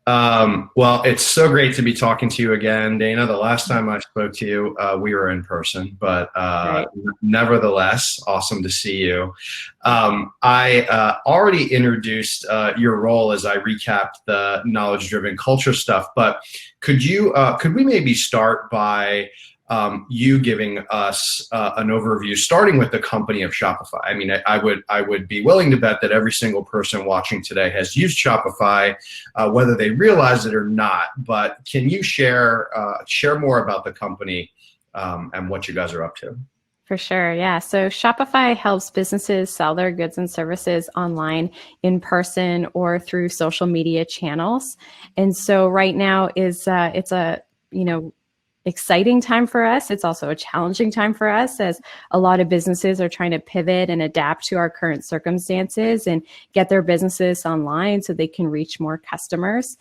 Well, it's so great to be talking to you again, Dana. The last time I spoke to you, we were in person, but Right. nevertheless, awesome to see you. I already introduced your role as I recapped the knowledge-driven culture stuff, but could we maybe start by you giving us an overview, starting with the company of Shopify? I mean, I would be willing to bet that every single person watching today has used Shopify, whether they realize it or not. But can you share more about the company and what you guys are up to? For sure. Yeah. So Shopify helps businesses sell their goods and services online, in person, or through social media channels. And so right now it's a, you know, exciting time for us. It's also a challenging time for us as a lot of businesses are trying to pivot and adapt to our current circumstances and get their businesses online so they can reach more customers.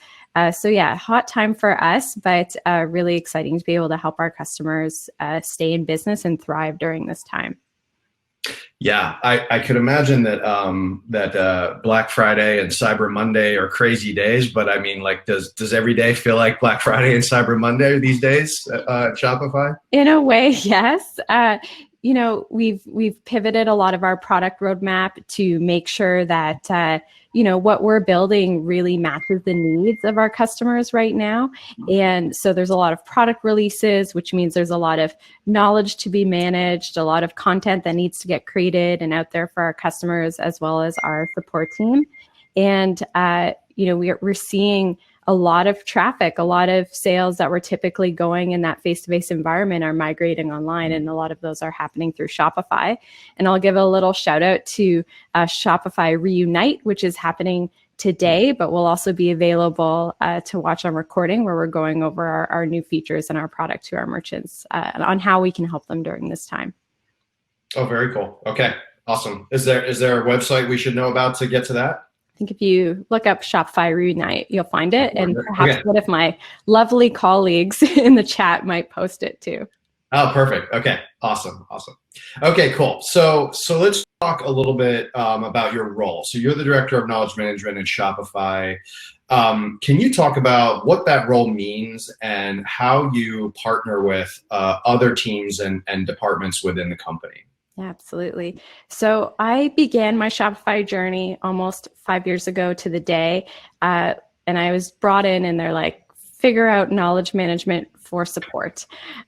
So yeah, hot time for us, but really exciting to be able to help our customers stay in business and thrive during this time. Yeah, I could imagine that Black Friday and Cyber Monday are crazy days, but I mean, like, does every day feel like Black Friday and Cyber Monday these days at Shopify? In a way, yes. We've pivoted a lot of our product roadmap to make sure that what we're building really matches the needs of our customers right now. And so there's a lot of product releases, which means there's a lot of knowledge to be managed, a lot of content that needs to get created and out there for our customers as well as our support team. And we're seeing a lot of traffic, a lot of sales that were typically going in that face-to-face environment are migrating online, and a lot of those are happening through Shopify. And I'll give a little shout out to Shopify Reunite, which is happening today, but will also be available to watch on recording, where we're going over our new features and our product to our merchants on how we can help them during this time. Oh, very cool. Okay, awesome. Is there a website we should know about to get to that? I think if you look up Shopify Reunite, you'll find it. And perhaps one of my lovely colleagues in the chat might post it too. Oh, perfect. Okay, awesome. Okay, cool. So let's talk a little bit about your role. So you're the director of knowledge management at Shopify. Can you talk about what that role means and how you partner with other teams and departments within the company? Yeah, absolutely. So I began my Shopify journey almost 5 years ago to the day. And I was brought in and they're like, figure out knowledge management for support.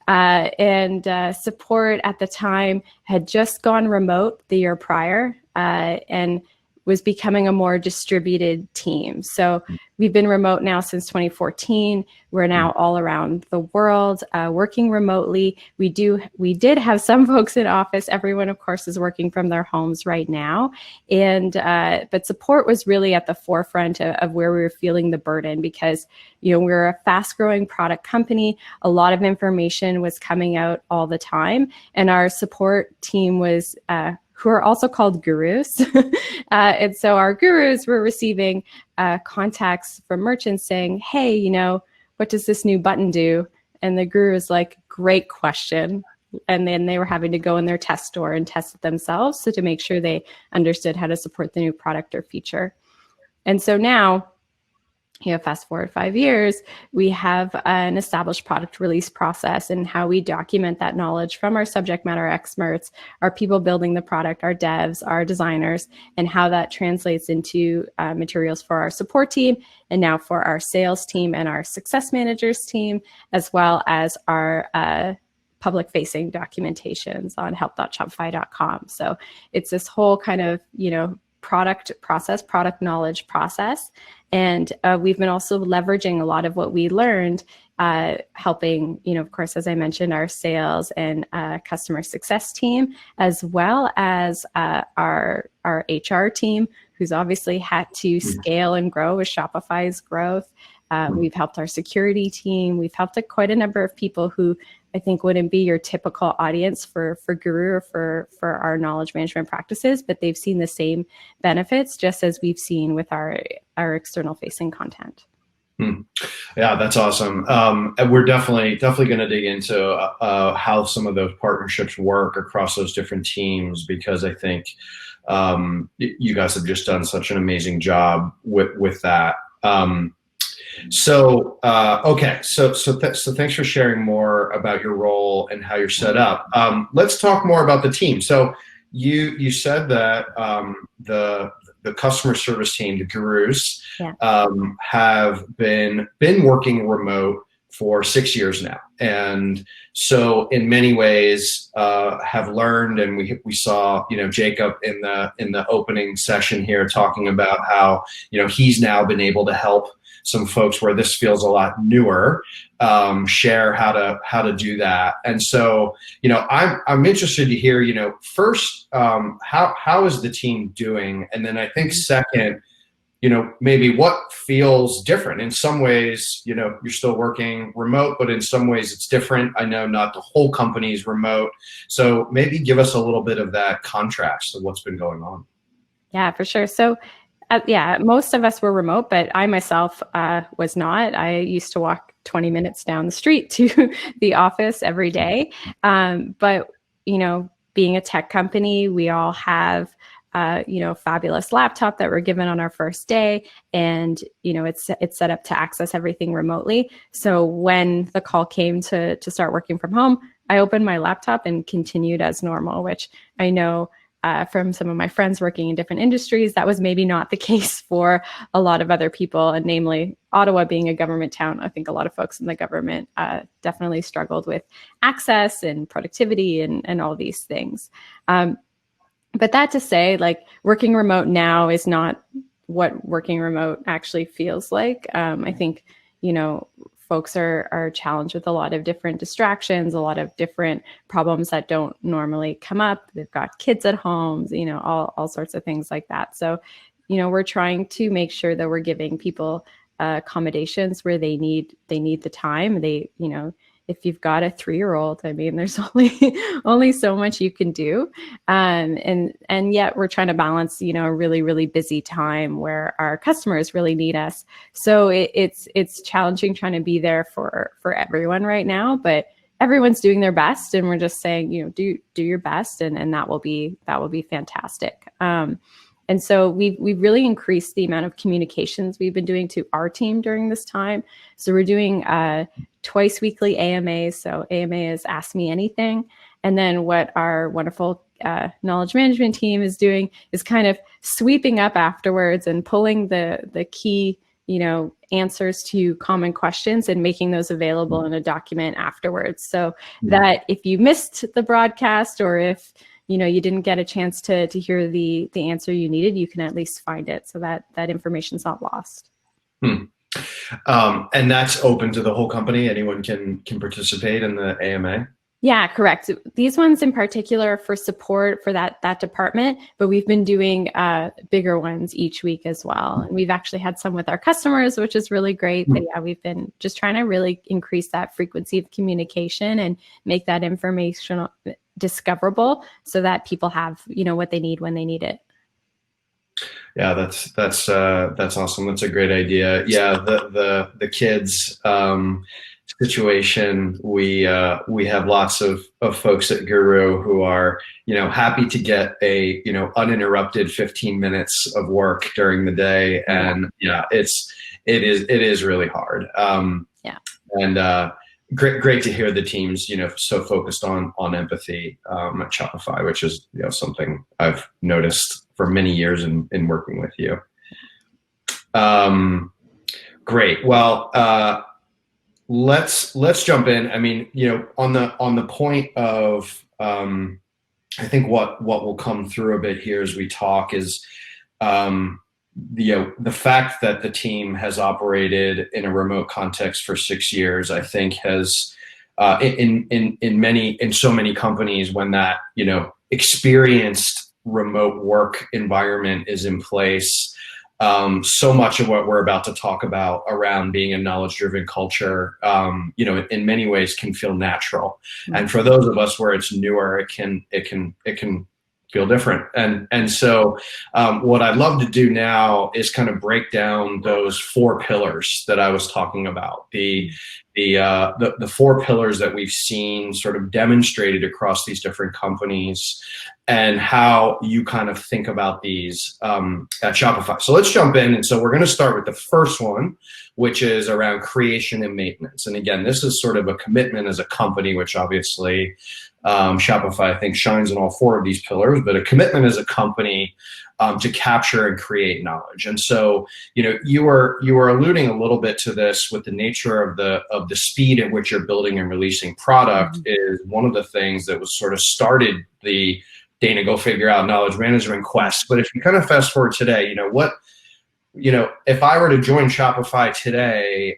Support at the time had just gone remote the year prior and was becoming a more distributed team. So we've been remote now since 2014. We're now all around the world working remotely. We did have some folks in office. Everyone, of course, is working from their homes right now. But support was really at the forefront of where we were feeling the burden because, we're a fast-growing product company. A lot of information was coming out all the time. And our support team was who are also called gurus. And so our gurus were receiving contacts from merchants saying, hey, what does this new button do? And the guru is like, great question. And then they were having to go in their test store and test it themselves so to make sure they understood how to support the new product or feature. And so now, fast forward 5 years, we have an established product release process and how we document that knowledge from our subject matter experts, our people building the product, our devs, our designers, and how that translates into materials for our support team and now for our sales team and our success managers team, as well as our public-facing documentations on help.shopify.com. So it's this whole kind of, product knowledge process. And we've been also leveraging a lot of what we learned, helping, of course, as I mentioned, our sales and customer success team, as well as our HR team, who's obviously had to scale and grow with Shopify's growth. We've helped our security team. We've helped quite a number of people who I think wouldn't be your typical audience for Guru or for our knowledge management practices, but they've seen the same benefits just as we've seen with our external facing content. Yeah, that's awesome. And we're definitely going to dig into how some of those partnerships work across those different teams, because I think you guys have just done such an amazing job with that. So, okay. So thanks for sharing more about your role and how you're set up. Let's talk more about the team. So you said that the customer service team, the gurus, Yeah. have been working remote for 6 years now, and so in many ways have learned. And we saw Jacob in the opening session here talking about how he's now been able to help some folks where this feels a lot newer, share how to do that. And so, I'm interested to hear, first, how is the team doing? And then I think second, maybe what feels different. In some ways, you're still working remote, but in some ways it's different. I know not the whole company is remote. So maybe give us a little bit of that contrast of what's been going on. Yeah, for sure. So yeah, most of us were remote, but I myself was not. I used to walk 20 minutes down the street to the office every day. But, being a tech company, we all have, fabulous laptop that we're given on our first day. And, it's set up to access everything remotely. So when the call came to start working from home, I opened my laptop and continued as normal, which I know from some of my friends working in different industries, that was maybe not the case for a lot of other people, and namely Ottawa being a government town. I think a lot of folks in the government definitely struggled with access and productivity and all these things. But that to say, like, working remote now is not what working remote actually feels like. I think, folks are challenged with a lot of different distractions, a lot of different problems that don't normally come up. They've got kids at home, all sorts of things like that. So, we're trying to make sure that we're giving people accommodations where they need the time. If you've got a 3-year-old, I mean, there's only so much you can do. And yet we're trying to balance, a really, really busy time where our customers really need us. So it's challenging trying to be there for everyone right now, but everyone's doing their best. And we're just saying, do your best, and that will be fantastic. And so we've really increased the amount of communications we've been doing to our team during this time. So we're doing twice weekly AMAs. So AMA is Ask Me Anything. And then what our wonderful knowledge management team is doing is kind of sweeping up afterwards and pulling the key, answers to common questions and making those available in a document afterwards. So that if you missed the broadcast, or if you didn't get a chance to hear the answer you needed, you can at least find it, so that information's not lost. And that's open to the whole company. Anyone can participate in the AMA. Yeah, correct. These ones in particular for support for that department, but we've been doing bigger ones each week as well. And we've actually had some with our customers, which is really great. But yeah, we've been just trying to really increase that frequency of communication and make that information discoverable so that people have, what they need when they need it. Yeah, that's awesome. That's a great idea. Yeah, the kids situation, we have lots of folks at Guru who are happy to get a uninterrupted 15 minutes of work during the day, and it is really hard. And great to hear the team's so focused on empathy at Shopify, which is something I've noticed for many years in working with you. Great. Well, let's jump in. I mean, on the point of I think what will come through a bit here as we talk is the fact that the team has operated in a remote context for 6 years, I think has in so many companies, when that experienced remote work environment is in place, so much of what we're about to talk about around being a knowledge-driven culture, in many ways can feel natural. And for those of us where it's newer, it can feel different. And so what I'd love to do now is kind of break down those 4 pillars that I was talking about. The the four pillars that we've seen sort of demonstrated across these different companies, and how you kind of think about these at Shopify. So let's jump in. And so we're going to start with the first one, which is around creation and maintenance. And again, this is sort of a commitment as a company, which obviously Shopify, I think, shines in all four of these pillars, but a commitment as a company to capture and create knowledge. And so, you were alluding a little bit to this with the nature of the speed at which you're building and releasing product is one of the things that was sort of started the Dana go figure out knowledge management quest. But if you kind of fast forward today, if I were to join Shopify today,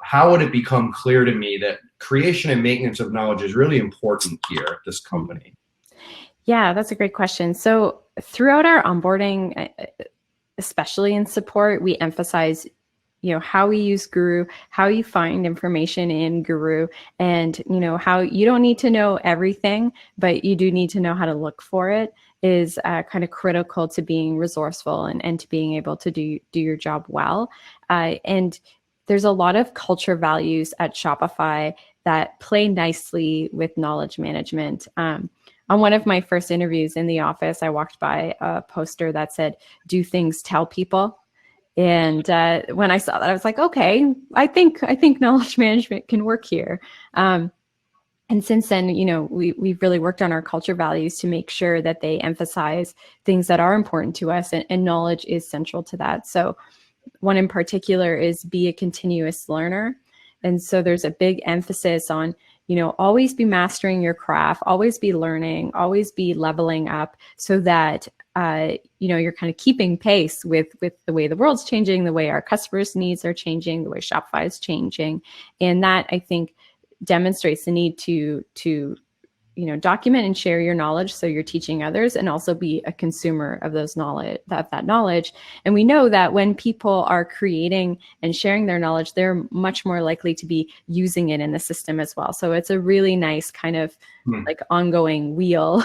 how would it become clear to me that creation and maintenance of knowledge is really important here at this company? Yeah, that's a great question. So throughout our onboarding, especially in support, we emphasize, how we use Guru, how you find information in Guru, and, how you don't need to know everything, but you do need to know how to look for it is kind of critical to being resourceful and to being able to do your job well. And there's a lot of culture values at Shopify that play nicely with knowledge management. On one of my first interviews in the office, I walked by a poster that said, "Do things, tell people." And when I saw that, I was like, okay, I think knowledge management can work here. And since then, we've really worked on our culture values to make sure that they emphasize things that are important to us, and knowledge is central to that. So one in particular is be a continuous learner. And so there's a big emphasis on, always be mastering your craft, always be learning, always be leveling up so that, you're kind of keeping pace with the way the world's changing, the way our customers' needs are changing, the way Shopify is changing. And that, I think, demonstrates the need to document and share your knowledge so you're teaching others, and also be a consumer of that knowledge. And we know that when people are creating and sharing their knowledge, they're much more likely to be using it in the system as well. So it's a really nice kind of like ongoing wheel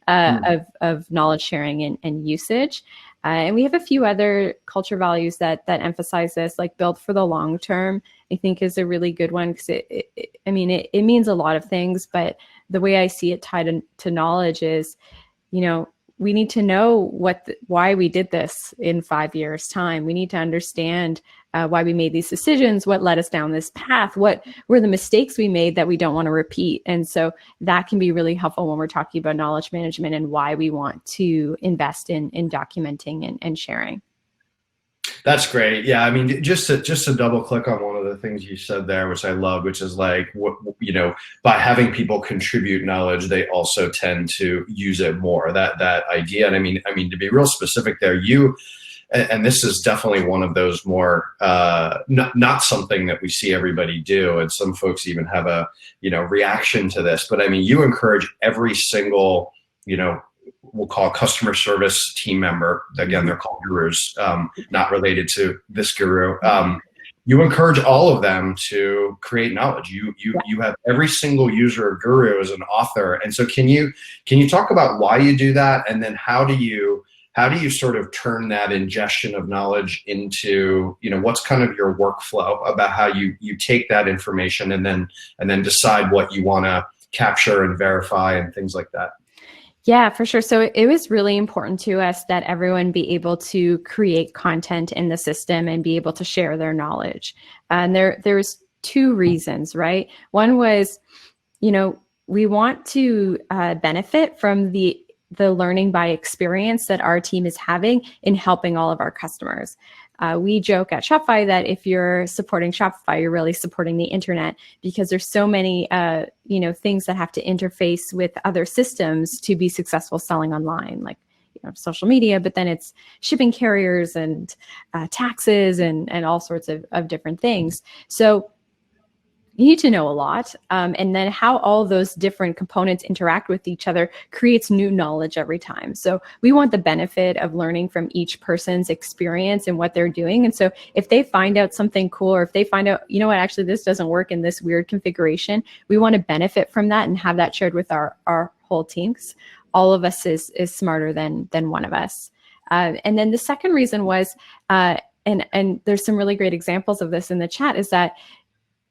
of knowledge sharing and usage. And we have a few other culture values that emphasize this, like build for the long term, I think is a really good one, because it means a lot of things, but the way I see it tied to knowledge is, we need to know why we did this in 5 years' time. We need to understand why we made these decisions, what led us down this path, what were the mistakes we made that we don't want to repeat. And so that can be really helpful when we're talking about knowledge management and why we want to invest in documenting and sharing. That's great. Yeah, I mean, just to double click on one of the things you said there, which I love, which is like, by having people contribute knowledge, they also tend to use it more. That idea, and I mean, to be real specific there, and this is definitely one of those more not something that we see everybody do, and some folks even have a reaction to this. But I mean, you encourage every single we'll call customer service team member. Again, they're called gurus, not related to this guru. You encourage all of them to create knowledge. You have every single user of Guru as an author. And so can you talk about why you do that? And then how do you sort of turn that ingestion of knowledge into, what's kind of your workflow about how you take that information and then decide what you want to capture and verify and things like that? Yeah, for sure. So it was really important to us that everyone be able to create content in the system and be able to share their knowledge. And there's two reasons, right? One was, we want to benefit from the learning by experience that our team is having in helping all of our customers. We joke at Shopify that if you're supporting Shopify, you're really supporting the internet, because there's so many, things that have to interface with other systems to be successful selling online, like social media, but then it's shipping carriers and taxes and all sorts of different things. So you need to know a lot. And then how all those different components interact with each other creates new knowledge every time. So we want the benefit of learning from each person's experience and what they're doing. And so if they find out something cool, or if they find out, actually this doesn't work in this weird configuration, we want to benefit from that and have that shared with our whole team. All of us is smarter than one of us. And then the second reason was, and there's some really great examples of this in the chat, is that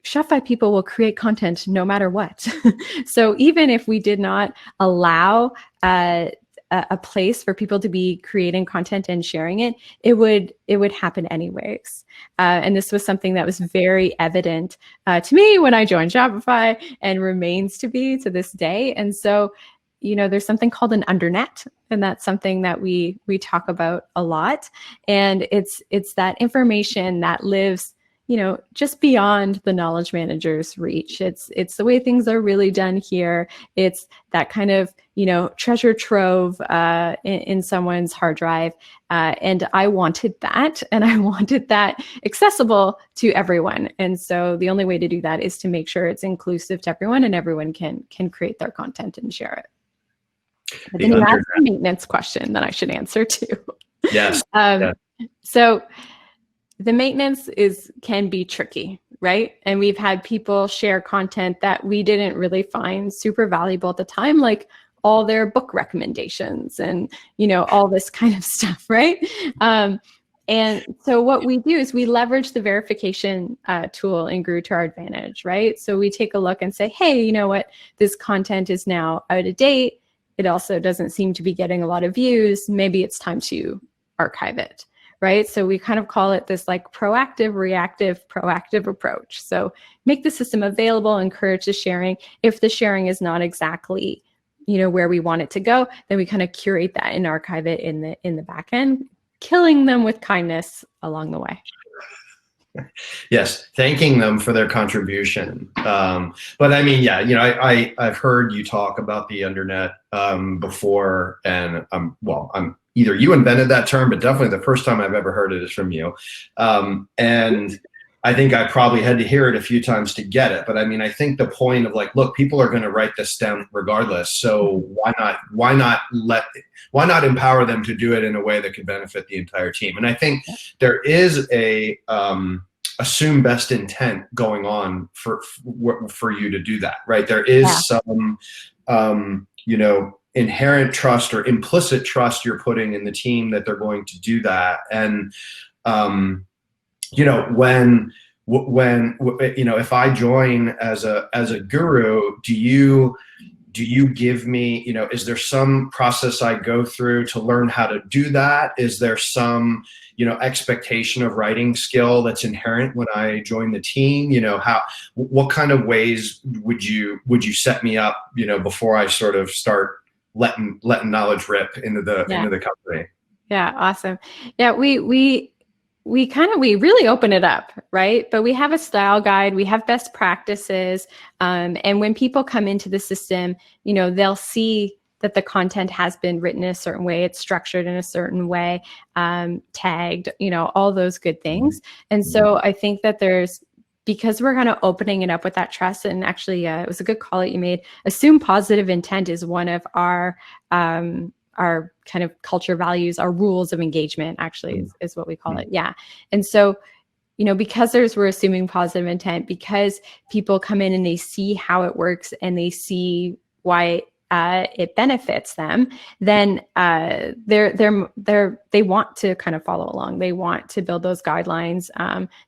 Shopify people will create content no matter what. So even if we did not allow a place for people to be creating content and sharing it, it would happen anyways. And this was something that was very evident to me when I joined Shopify, and remains to be to this day. And so, there's something called an undernet, and that's something that we talk about a lot. And it's that information that lives, just beyond the knowledge manager's reach. It's the way things are really done here. It's that kind of, treasure trove in someone's hard drive. And I wanted that, and I wanted that accessible to everyone. And so the only way to do that is to make sure it's inclusive to everyone, and everyone can create their content and share it. But then you asked a maintenance question that I should answer too. Yes. So the maintenance can be tricky, right? And we've had people share content that we didn't really find super valuable at the time, like all their book recommendations and, all this kind of stuff, right? And so what we do is we leverage the verification tool in Grew to our advantage, right? So we take a look and say, hey, you know what? This content is now out of date. It also doesn't seem to be getting a lot of views. Maybe it's time to archive it, right? So we kind of call it this like proactive, reactive, proactive approach. So make the system available, encourage the sharing. If the sharing is not exactly, where we want it to go, then we kind of curate that and archive it in the back end, killing them with kindness along the way. Yes, thanking them for their contribution. But I mean, yeah, I've heard you talk about the undernet before, and I'm either you invented that term, but definitely the first time I've ever heard it is from you. And I think I probably had to hear it a few times to get it. But I mean, I think the point of like, look, people are going to write this down regardless. So why not empower them to do it in a way that could benefit the entire team? And I think there is a assume best intent going on for you to do that, right? There is some, inherent trust or implicit trust you're putting in the team that they're going to do that. And, when if I join as a guru, do you give me, is there some process I go through to learn how to do that? Is there some, expectation of writing skill that's inherent when I join the team? What kind of ways would you set me up, before I sort of start letting knowledge rip into the company? Yeah. Awesome. Yeah. We really open it up, right? But we have a style guide, we have best practices. And when people come into the system, they'll see that the content has been written in a certain way, it's structured in a certain way, tagged, all those good things. And so I think that because we're kind of opening it up with that trust, and actually it was a good call that you made. Assume positive intent is one of our kind of culture values, our rules of engagement actually is what we call it. Yeah. And so, because we're assuming positive intent, because people come in and they see how it works and they see why it benefits them, then they want to kind of follow along. They want to build those guidelines.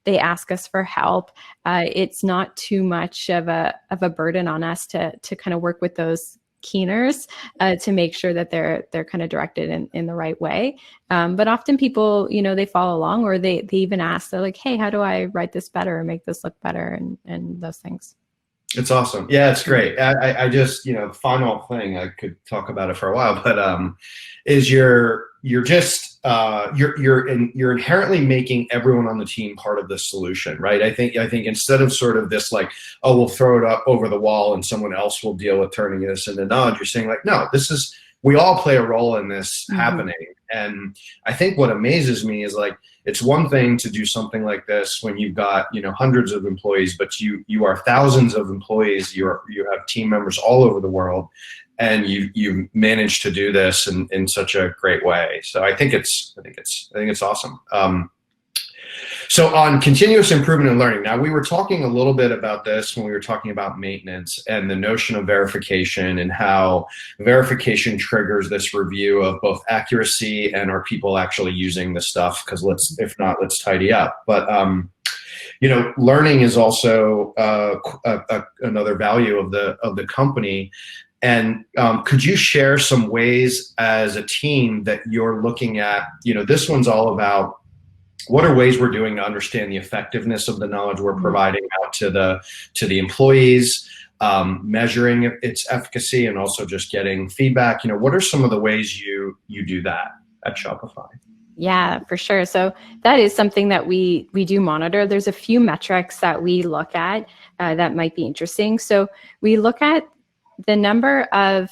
They ask us for help. It's not too much of a burden on us to kind of work with those keeners to make sure that they're kind of directed in the right way. But often people, they follow along, or they even ask, they're like, hey, how do I write this better or make this look better, and those things. It's awesome. Yeah, it's great. I just, final thing, I could talk about it for a while, but is you're inherently making everyone on the team part of the solution, right? I think instead of sort of this like, oh, we'll throw it up over the wall and someone else will deal with turning this into knowledge, you're saying like, no, we all play a role in this happening. And I think what amazes me is like, it's one thing to do something like this when you've got, hundreds of employees, but you are thousands of employees. You have team members all over the world, and you managed to do this in such a great way. So I think it's awesome. So on continuous improvement and learning, now we were talking a little bit about this when we were talking about maintenance and the notion of verification and how verification triggers this review of both accuracy and are people actually using the stuff? Because if not, let's tidy up. But learning is also another value of the company. And could you share some ways as a team that you're looking at? This one's all about what are ways we're doing to understand the effectiveness of the knowledge we're providing out to the employees, measuring its efficacy, and also just getting feedback. What are some of the ways you do that at Shopify? Yeah, for sure. So that is something that we do monitor. There's a few metrics that we look at that might be interesting. So we look at the number of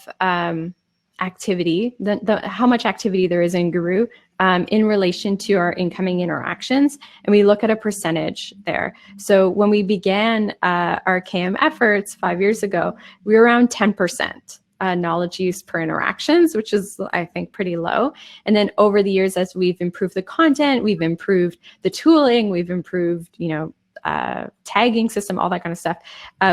activity, how much activity there is in Guru in relation to our incoming interactions, and we look at a percentage there. So when we began our KM efforts 5 years ago, we were around 10%. Knowledge use per interactions, which is, I think, pretty low. And then over the years, as we've improved the content, we've improved the tooling, we've improved, tagging system, all that kind of stuff,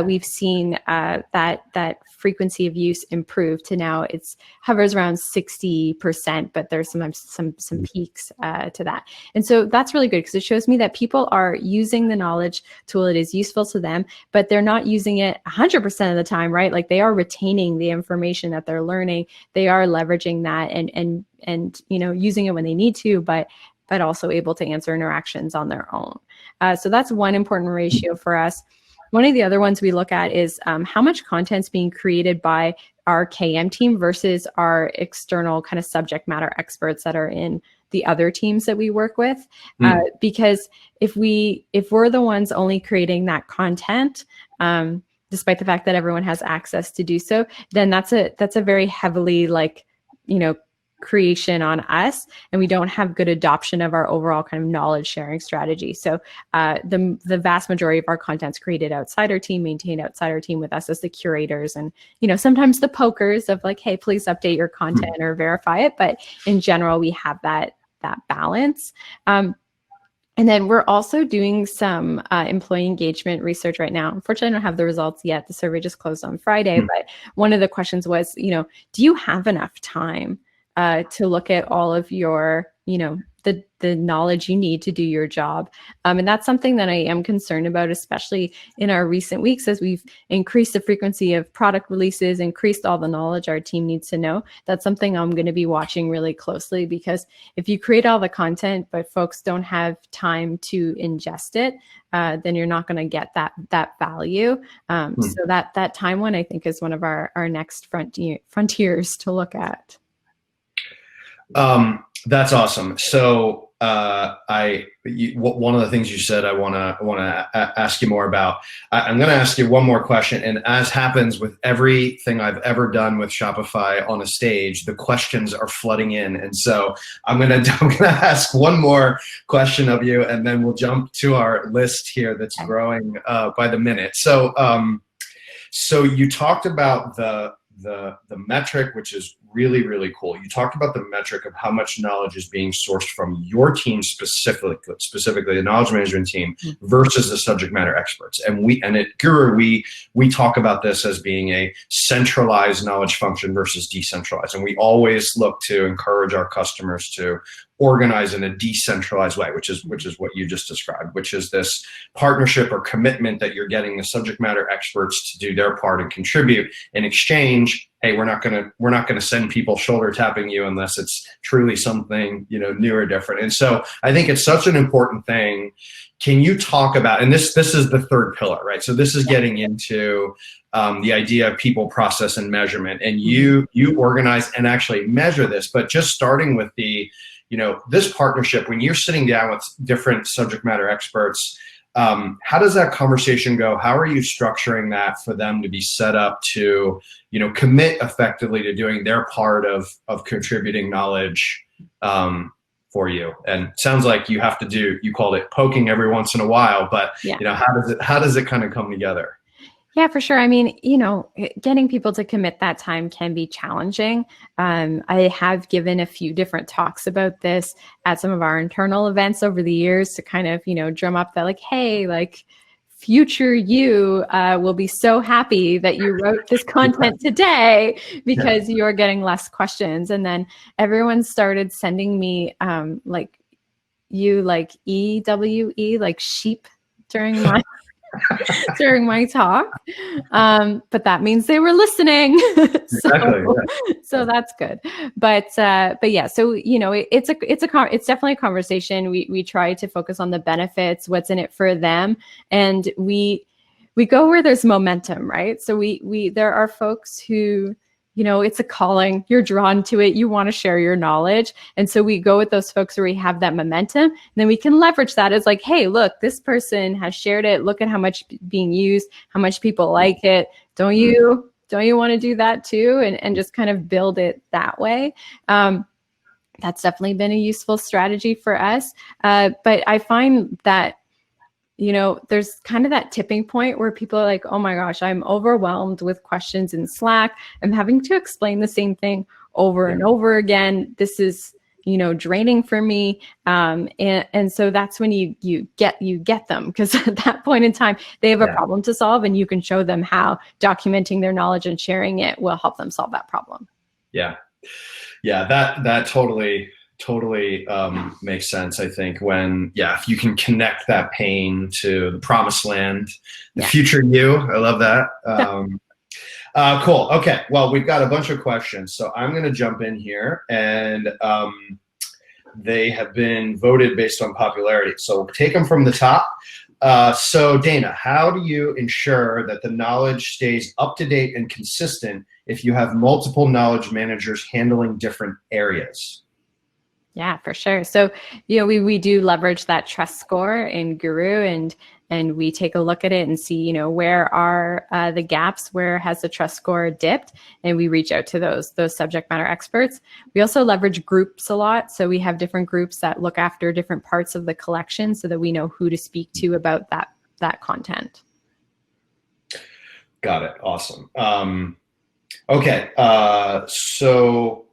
we've seen that frequency of use improve to now it's hovers around 60%, but there's sometimes some peaks to that. And so that's really good because it shows me that people are using the knowledge tool. It is useful to them, but they're not using it 100% of the time, right? Like they are retaining the information that they're learning. They are leveraging that and using it when they need to, but also able to answer interactions on their own. So that's one important ratio for us. One of the other ones we look at is how much content's being created by our KM team versus our external kind of subject matter experts that are in the other teams that we work with. Because if we're the ones only creating that content, despite the fact that everyone has access to do so, then that's a very heavily creation on us, and we don't have good adoption of our overall kind of knowledge sharing strategy. So the vast majority of our content's created outside our team, maintained outside our team with us as the curators, and sometimes the pokers of like, hey, please update your content or verify it. But in general, we have that balance. And then we're also doing some employee engagement research right now. Unfortunately, I don't have the results yet. The survey just closed on Friday, but one of the questions was, do you have enough time to look at all of your, the knowledge you need to do your job. And that's something that I am concerned about, especially in our recent weeks, as we've increased the frequency of product releases, increased all the knowledge our team needs to know. That's something I'm going to be watching really closely, because if you create all the content, but folks don't have time to ingest it, then you're not going to get that value. So that time one, I think, is one of our next frontiers to look at. That's awesome. So one of the things you said I want to ask you more about. I'm going to ask you one more question, and as happens with everything I've ever done with Shopify on a stage, the questions are flooding in, and so I'm going to ask one more question of you, and then we'll jump to our list here that's growing by the minute. So you talked about the metric, which is really, really cool. You talked about the metric of how much knowledge is being sourced from your team specifically the knowledge management team versus the subject matter experts. And at Guru, we talk about this as being a centralized knowledge function versus decentralized. And we always look to encourage our customers to organize in a decentralized way, which is what you just described, which is this partnership or commitment that you're getting the subject matter experts to do their part and contribute. In exchange, hey, we're not gonna send people shoulder tapping you unless it's truly something new or different. And so I think it's such an important thing. Can you talk about, and this is the third pillar, right? So this is getting into the idea of people, process, and measurement. And you organize and actually measure this, but just starting with this partnership, when you're sitting down with different subject matter experts, how does that conversation go? How are you structuring that for them to be set up to, commit effectively to doing their part of contributing knowledge for you? And it sounds like you have to you called it poking every once in a while, but how does it kind of come together? Yeah, for sure. I mean, getting people to commit that time can be challenging. I have given a few different talks about this at some of our internal events over the years to kind of, drum up that hey, future you will be so happy that you wrote this content today because you're getting less questions. And then everyone started sending me EWE, sheep during my during my talk. But that means they were listening. Exactly. So that's good. But yeah, so, it's definitely a conversation. We try to focus on the benefits, what's in it for them. And we go where there's momentum, right? So there are folks who, it's a calling, you're drawn to it, you want to share your knowledge. And so we go with those folks where we have that momentum, and then we can leverage that as like, hey, look, this person has shared it. Look at how much being used, how much people like it. Don't you want to do that too? And just kind of build it that way. That's definitely been a useful strategy for us. But I find that, there's kind of that tipping point where people are like, oh my gosh, I'm overwhelmed with questions in Slack. I'm having to explain the same thing over and over again. This is, draining for me. And so that's when you get them, because at that point in time, they have a problem to solve, and you can show them how documenting their knowledge and sharing it will help them solve that problem. Yeah. That totally makes sense. I think if you can connect that pain to the promised land, the future you, I love that. Cool. Okay. Well, we've got a bunch of questions, so I'm going to jump in here, and they have been voted based on popularity. So we'll take them from the top. So Dana, how do you ensure that the knowledge stays up to date and consistent if you have multiple knowledge managers handling different areas? Yeah, for sure. So, we do leverage that trust score in Guru, and we take a look at it and see, where are the gaps, where has the trust score dipped, and we reach out to those subject matter experts. We also leverage groups a lot. So we have different groups that look after different parts of the collection so that we know who to speak to about that content. Got it. Awesome. Okay, so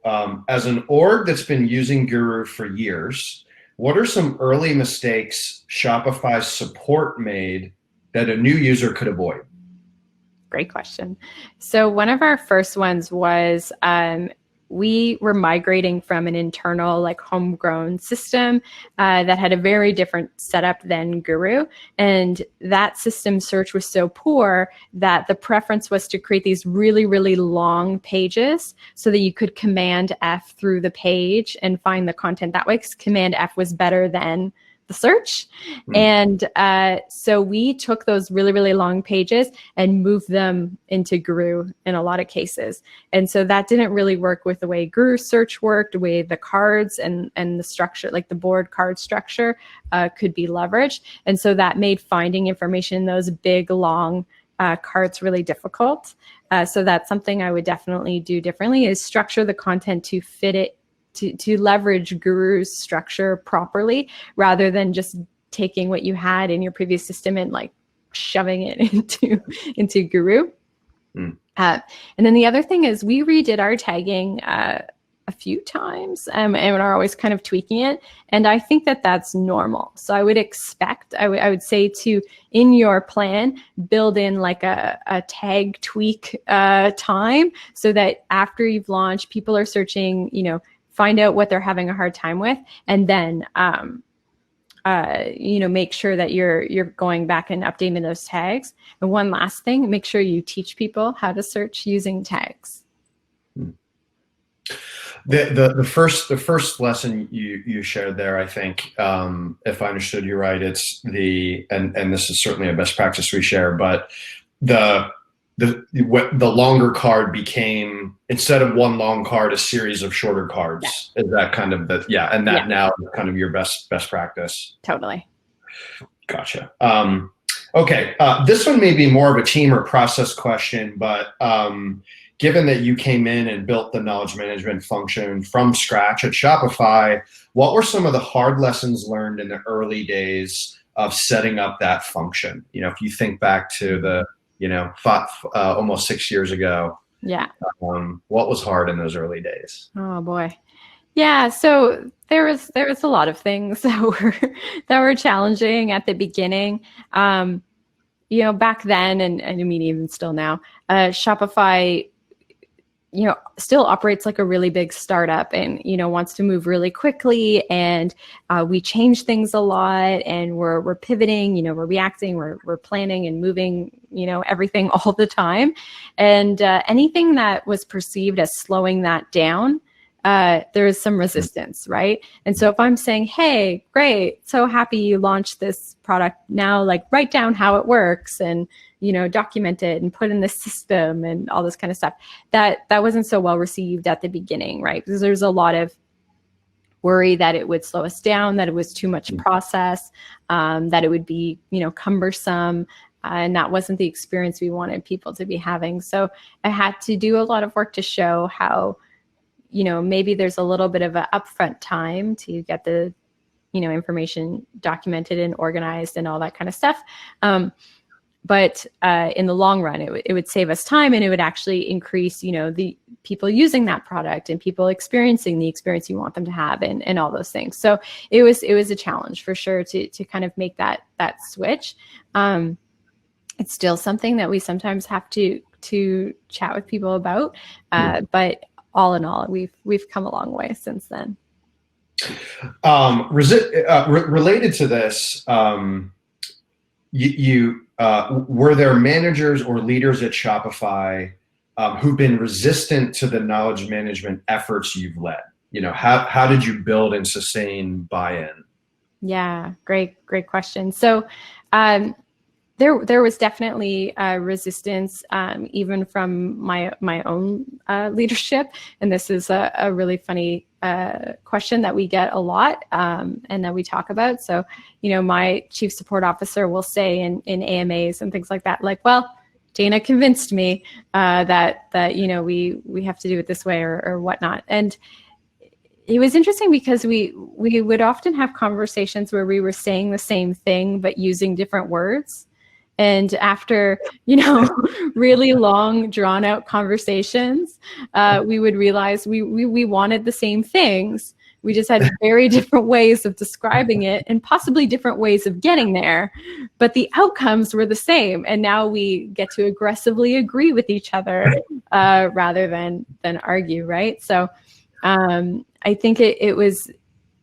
as an org that's been using Guru for years, what are some early mistakes Shopify's support made that a new user could avoid? Great question. So one of our first ones was we were migrating from an internal, like, homegrown system that had a very different setup than Guru. And that system search was so poor that the preference was to create these really, really long pages so that you could Command F through the page and find the content that way, because Command F was better than the search. And so we took those really, really long pages and moved them into Guru in a lot of cases. And so that didn't really work with the way Guru search worked, the way the cards and the structure, like the board card structure, could be leveraged. And so that made finding information in those big, long cards really difficult. So that's something I would definitely do differently, is structure the content to fit it, to leverage Guru's structure properly, rather than just taking what you had in your previous system and like shoving it into Guru. And then the other thing is we redid our tagging a few times and are always kind of tweaking it. And I think that that's normal. So I would expect, I would say to, in your plan, build in like a tag tweak time, so that after you've launched, people are searching, find out what they're having a hard time with, and then make sure that you're going back and updating those tags. And one last thing, make sure you teach people how to search using tags. The first lesson you shared there, I think, if I understood you right, it's and this is certainly a best practice we share, but the longer card became, instead of one long card, a series of shorter cards. Yeah. Is that kind of now is kind of your best practice? Totally. Gotcha. Okay. This one may be more of a team or process question, but given that you came in and built the knowledge management function from scratch at Shopify, what were some of the hard lessons learned in the early days of setting up that function? If you think back to the almost 6 years ago. Yeah. What was hard in those early days? Oh boy. Yeah. So there was a lot of things that were challenging at the beginning. Back then, and I mean, even still now, Shopify still operates like a really big startup and, wants to move really quickly. And we change things a lot, and we're pivoting, we're reacting, we're planning and moving, everything all the time. And anything that was perceived as slowing that down, there is some resistance, right? And so if I'm saying, hey, great, so happy you launched this product, now like write down how it works and document it and put in the system and all this kind of stuff, that wasn't so well received at the beginning, right? Because there's a lot of worry that it would slow us down, that it was too much process, that it would be cumbersome, and that wasn't the experience we wanted people to be having. So I had to do a lot of work to show how maybe there's a little bit of an upfront time to get the information documented and organized and all that kind of stuff. But in the long run, it would save us time, and it would actually increase, the people using that product and people experiencing the experience you want them to have, and all those things. So it was a challenge for sure to kind of make that switch. It's still something that we sometimes have to chat with people about, but all in all, we've come a long way since then. Related to this, were there managers or leaders at Shopify who've been resistant to the knowledge management efforts you've led? How did you build and sustain buy-in? Yeah, great question. So there was definitely resistance, even from my own leadership. And this is a really funny question that we get a lot, and that we talk about. So, my chief support officer will say in AMAs and things like that, like, well, Dana convinced me that we have to do it this way or whatnot. And it was interesting because we would often have conversations where we were saying the same thing but using different words. And after, really long, drawn out conversations, we would realize we wanted the same things. We just had very different ways of describing it and possibly different ways of getting there. But the outcomes were the same. And now we get to aggressively agree with each other rather than argue, right? So I think it was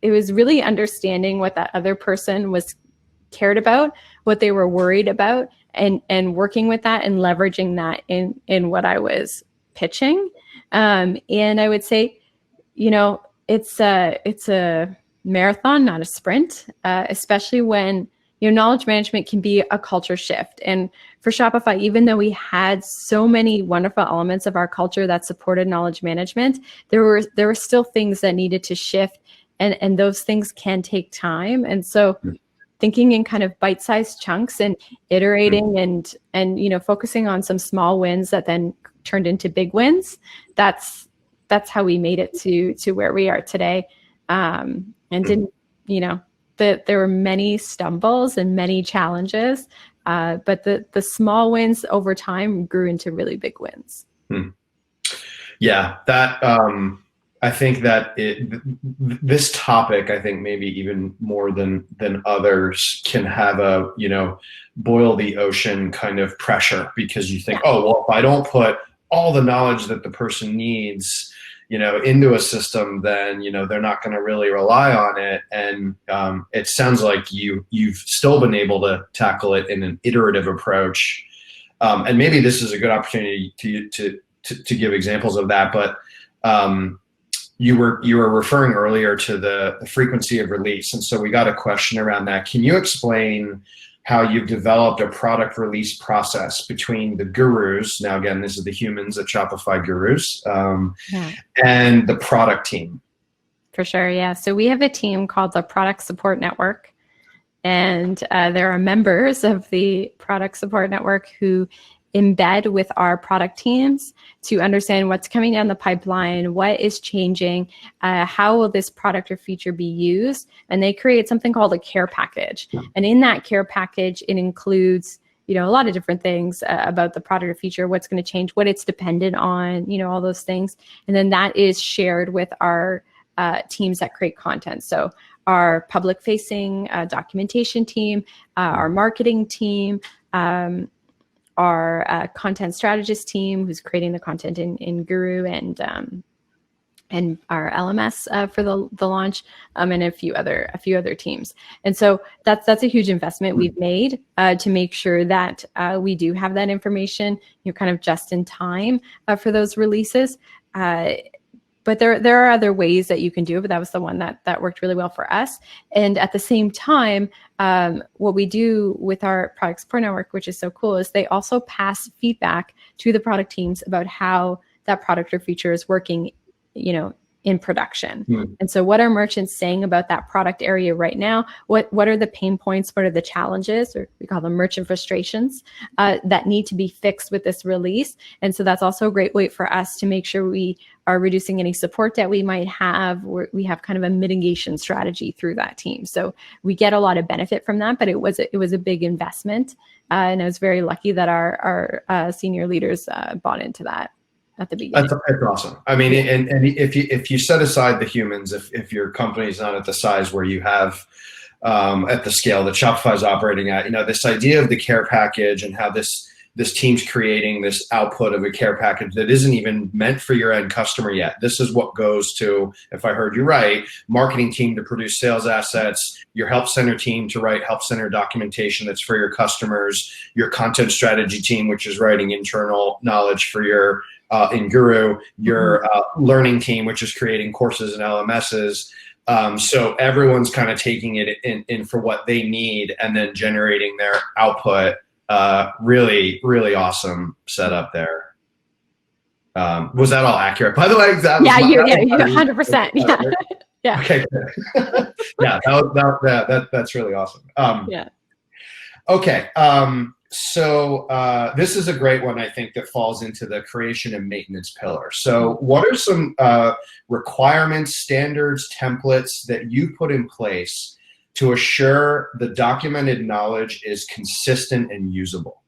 really understanding what that other person was cared about, what they were worried about, and working with that and leveraging that in what I was pitching. And I would say, it's a marathon, not a sprint, especially when knowledge management can be a culture shift. And for Shopify, even though we had so many wonderful elements of our culture that supported knowledge management, there were still things that needed to shift, and those things can take time. And so thinking in kind of bite-sized chunks and iterating and focusing on some small wins that then turned into big wins, that's how we made it to where we are today. And didn't, there were many stumbles and many challenges, but the small wins over time grew into really big wins. Yeah, that I think that this topic, I think maybe even more than others, can have a boil the ocean kind of pressure, because you think, oh well, if I don't put all the knowledge that the person needs into a system, then they're not going to really rely on it. And it sounds like you've still been able to tackle it in an iterative approach. And maybe this is a good opportunity to give examples of that. But you were referring earlier to the frequency of release, and so we got a question around that. Can you explain how you've developed a product release process between the gurus? Now, again, this is the humans at Shopify gurus, and the product team. For sure, yeah. So we have a team called the Product Support Network, and there are members of the Product Support Network who embed with our product teams to understand what's coming down the pipeline, what is changing, how will this product or feature be used, and they create something called a care package. And in that care package, it includes a lot of different things about the product or feature, what's going to change, what it's dependent on, all those things. And then that is shared with our teams that create content. So our public-facing documentation team, our marketing team, our content strategist team, who's creating the content in Guru and our LMS for the launch, and a few other teams. And so that's a huge investment we've made to make sure that we do have that information, kind of just in time for those releases. But there are other ways that you can do it, but that was the one that worked really well for us. And at the same time, what we do with our product support network, which is so cool, is they also pass feedback to the product teams about how that product or feature is working, in production. And so what are merchants saying about that product area right now? What are the pain points? What are the challenges, or we call them merchant frustrations, that need to be fixed with this release? And so that's also a great way for us to make sure we are reducing any support that we might have. We have kind of a mitigation strategy through that team. So we get a lot of benefit from that, but it was a big investment. And I was very lucky that our senior leaders bought into that at the beginning. That's awesome. I mean, and if you set aside the humans, if your company's not at the size where you have at the scale that Shopify is operating at, this idea of the care package and how this team's creating this output of a care package that isn't even meant for your end customer yet. This is what goes to, if I heard you right, marketing team to produce sales assets, your help center team to write help center documentation that's for your customers, your content strategy team, which is writing internal knowledge for your in Guru, your learning team, which is creating courses and LMSs. So everyone's kind of taking it in for what they need and then generating their output. Really, really awesome setup there. Was that all accurate? By the way, you're 100%. Yeah. Yeah. Okay. Yeah, that's really awesome. Yeah. Okay. So this is a great one, I think, that falls into the creation and maintenance pillar. So what are some requirements, standards, templates that you put in place to assure the documented knowledge is consistent and usable?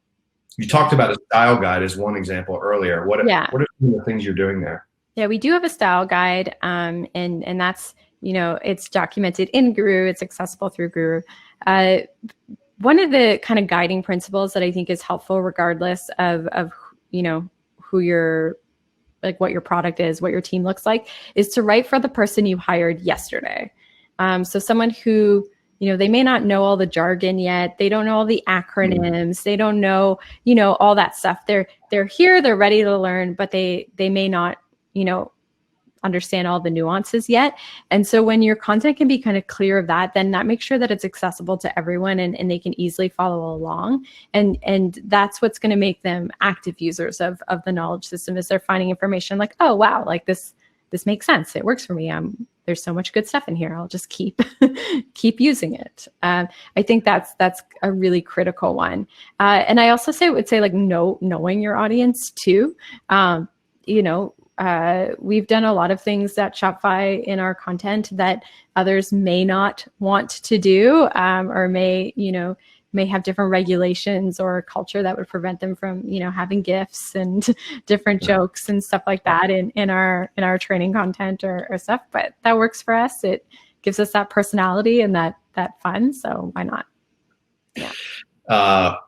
You talked about a style guide as one example earlier. What are some of the things you're doing there? Yeah, we do have a style guide, and that's, it's documented in Guru. It's accessible through Guru. One of the kind of guiding principles that I think is helpful, regardless of who you're, like what your product is, what your team looks like, is to write for the person you hired yesterday. So someone who, they may not know all the jargon yet. They don't know all the acronyms. They don't know, all that stuff. They're here, they're ready to learn, but they may not, understand all the nuances yet. And so when your content can be kind of clear of that, then that makes sure that it's accessible to everyone and they can easily follow along. And that's what's going to make them active users of the knowledge system, is they're finding information like, oh, wow, like this makes sense. It works for me. There's so much good stuff in here. I'll just keep using it. I think that's a really critical one. And I also would say like knowing your audience too. We've done a lot of things at Shopify in our content that others may not want to do, or may have different regulations or a culture that would prevent them from, having GIFs and different jokes and stuff like that in our training content or stuff. But that works for us. It gives us that personality and that fun. So why not? Yeah.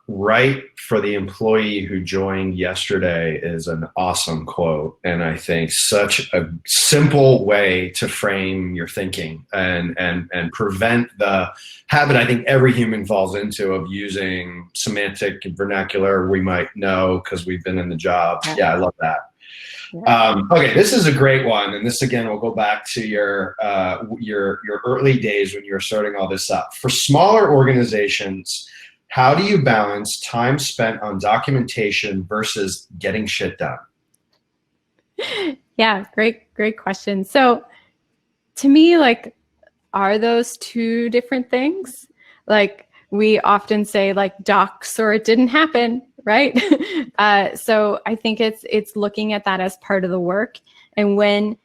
Right for the employee who joined yesterday is an awesome quote. And I think such a simple way to frame your thinking and prevent the habit I think every human falls into of using semantic and vernacular we might know because we've been in the job. Yeah, I love that. Okay, this is a great one, and this again will go back to your early days when you were starting all this up. For smaller organizations, how do you balance time spent on documentation versus getting shit done? Yeah, great question. So to me, like, are those two different things? Like, we often say like docs or it didn't happen, right? So I think it's looking at that as part of the work. And when,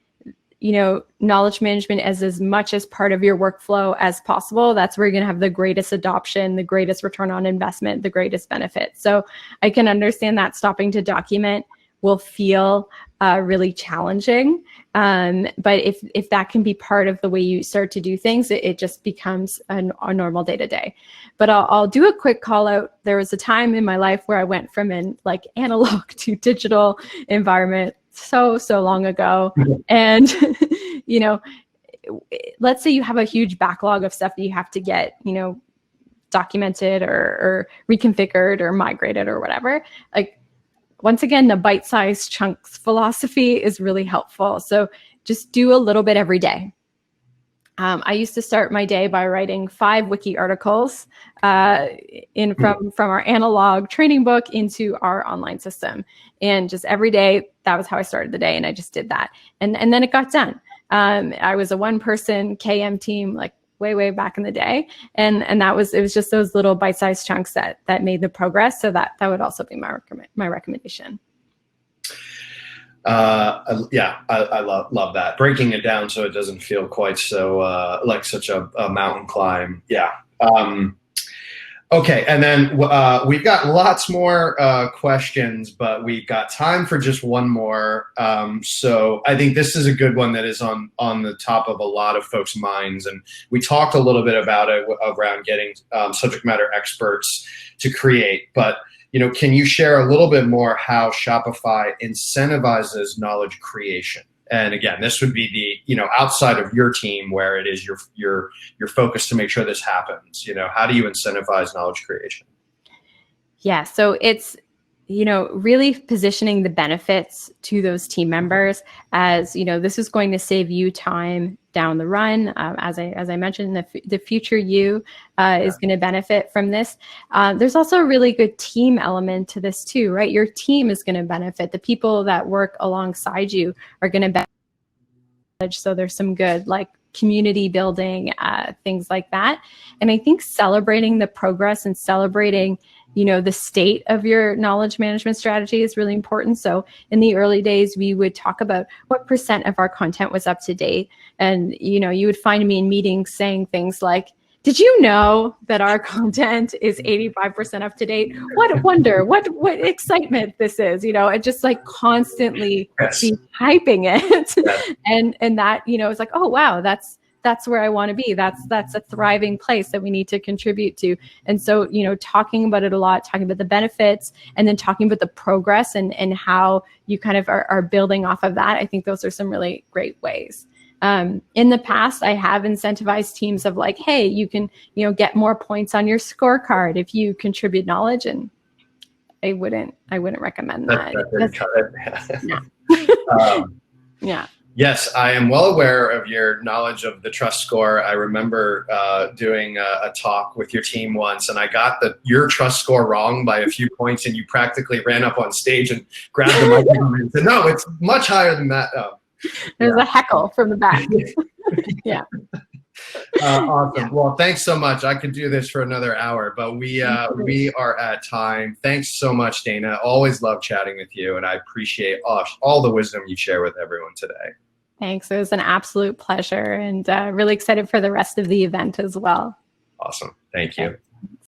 knowledge management is as much as part of your workflow as possible, that's where you're going to have the greatest adoption, the greatest return on investment, the greatest benefit. So I can understand that stopping to document will feel really challenging. But if that can be part of the way you start to do things, it just becomes a normal day to day. But I'll do a quick call out. There was a time in my life where I went from an like analog to digital environment so long ago. And, you know, let's say you have a huge backlog of stuff that you have to get, documented or reconfigured or migrated or whatever. Like, once again, the bite-sized chunks philosophy is really helpful. So just do a little bit every day. I used to start my day by writing 5 wiki articles from our analog training book into our online system. And just every day, that was how I started the day. And I just did that. And then it got done. I was a 1-person KM team, like way back in the day. And it was just those little bite-sized chunks that made the progress. So that would also be my recommendation. I love that, breaking it down so it doesn't feel quite so like such a mountain climb. Okay, and then we've got lots more questions, but we've got time for just one more. So I think this is a good one that is on the top of a lot of folks' minds, and we talked a little bit about it around getting subject matter experts to create, but can you share a little bit more how Shopify incentivizes knowledge creation? And again, this would be the, outside of your team where it is your focus to make sure this happens. How do you incentivize knowledge creation? Yeah, so it's, really positioning the benefits to those team members as, this is going to save you time down the run. As I mentioned, the future you is going to benefit from this. There's also a really good team element to this too, right? Your team is going to benefit. The people that work alongside you are going to benefit. So there's some good like community building, things like that. And I think celebrating the progress and celebrating the state of your knowledge management strategy is really important. So in the early days, we would talk about what % of our content was up to date. And, you would find me in meetings saying things like, did you know that our content is 85% up to date? What a wonder, what excitement this is, and just like constantly be hyping it. And that, it's like, oh, wow, that's where I want to be. That's a thriving place that we need to contribute to. And so, talking about it a lot, talking about the benefits, and then talking about the progress and how you kind of are building off of that. I think those are some really great ways. In the past, I have incentivized teams of like, hey, you can, get more points on your scorecard if you contribute knowledge. And I wouldn't recommend that. Yeah. Yes, I am well aware of your knowledge of the trust score. I remember doing a talk with your team once, and I got your trust score wrong by a few points, and you practically ran up on stage and grabbed the microphone and said, "No, it's much higher than that." There's a heckle from the back. Yeah. Awesome. Yeah. Well, thanks so much. I could do this for another hour, but we are at time. Thanks so much, Dana. Always love chatting with you, and I appreciate all the wisdom you share with everyone today. Thanks. It was an absolute pleasure, and really excited for the rest of the event as well. Awesome. Thank you.